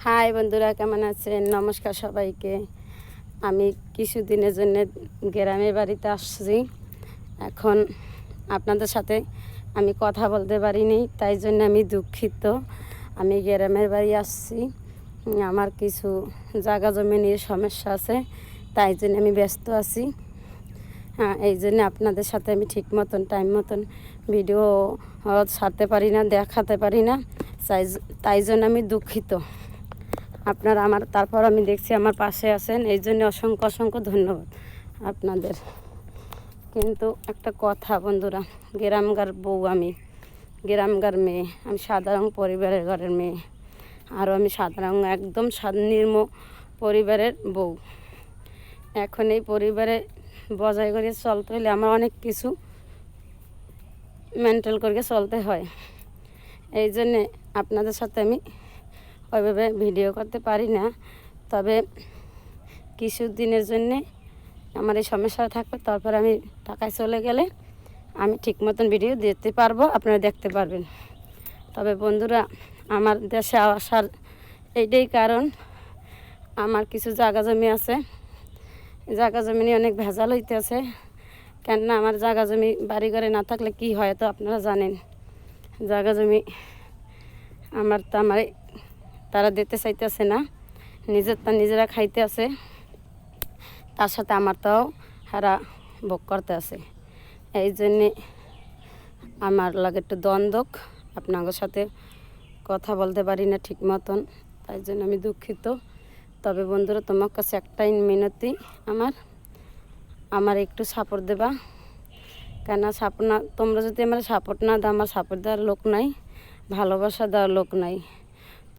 High বন্ধুরা, কেমন আছেন? নমস্কার সবাইকে। আমি কিছুদিনের জন্য গ্রামের বাড়িতে আসছি। এখন আপনাদের সাথে আমি কথা বলতে পারিনি, তাই জন্য আমি দুঃখিত। আমি গ্রামের বাড়ি আসছি, আমার কিছু জায়গা জমি নিয়ে সমস্যা আছে, তাই জন্য আমি ব্যস্ত আছি। হ্যাঁ, এই জন্য আপনাদের সাথে আমি ঠিক মতন টাইম মতন ভিডিও ছাড়তে পারি না, দেখাতে পারি না, তাই জন্য আমি দুঃখিত। আপনারা তারপর আমি দেখছি আমার পাশে আছেন, এই জন্য অসংখ্য অসংখ্য ধন্যবাদ আপনাদের। কিন্তু একটা কথা বন্ধুরা, গ্রামগার বউ, আমি গ্রামগার মেয়ে, আমি সাধারণ পরিবারের ঘরের মেয়ে, আরও আমি সাধারণ একদম নিম্ন পরিবারের বউ। এখন এই পরিবারে বজায় করে চলতে হলে আমার অনেক কিছু মেনটেন করে চলতে হয়। এই জন্যে আপনাদের সাথে আমি ওইভাবে ভিডিও করতে পারি না, তবে কিছু দিনের জন্যে আমার এই সমস্যা থাকবে। তারপর আমি ঢাকায় চলে গেলে আমি ঠিক মতন ভিডিও দিতে পারবো, আপনারা দেখতে পারবেন। তবে বন্ধুরা, আমার দেশে আসার এইটাই কারণ, আমার কিছু জায়গা জমি আছে, জায়গা জমি নিয়ে অনেক ভেজাল হইতেছে। কেননা আমার জায়গা জমি বাড়ি ঘরে না থাকলে কি হয় তো আপনারা জানেন। জায়গা জমি আমার তারা দিতে চাইতেছে না, নিজেরা খাইতে আছে, তার সাথে আমার তাও হারা ভোগ করতে আছে। এই জন্যে আমার লাগে একটু দ্বন্দ্ব, আপনাদের সাথে কথা বলতে পারি না ঠিক মতন, তাই জন্য আমি দুঃখিত। তবে বন্ধুরা, তোমার কাছে একটাই মিনতি, আমার একটু সাপোর্ট দেবা। কেন সাপোর্ট না, তোমরা যদি আমার সাপোর্ট না দাও, আমার সাপোর্ট দেওয়ার লোক নাই, ভালোবাসা দেওয়ার লোক নাই।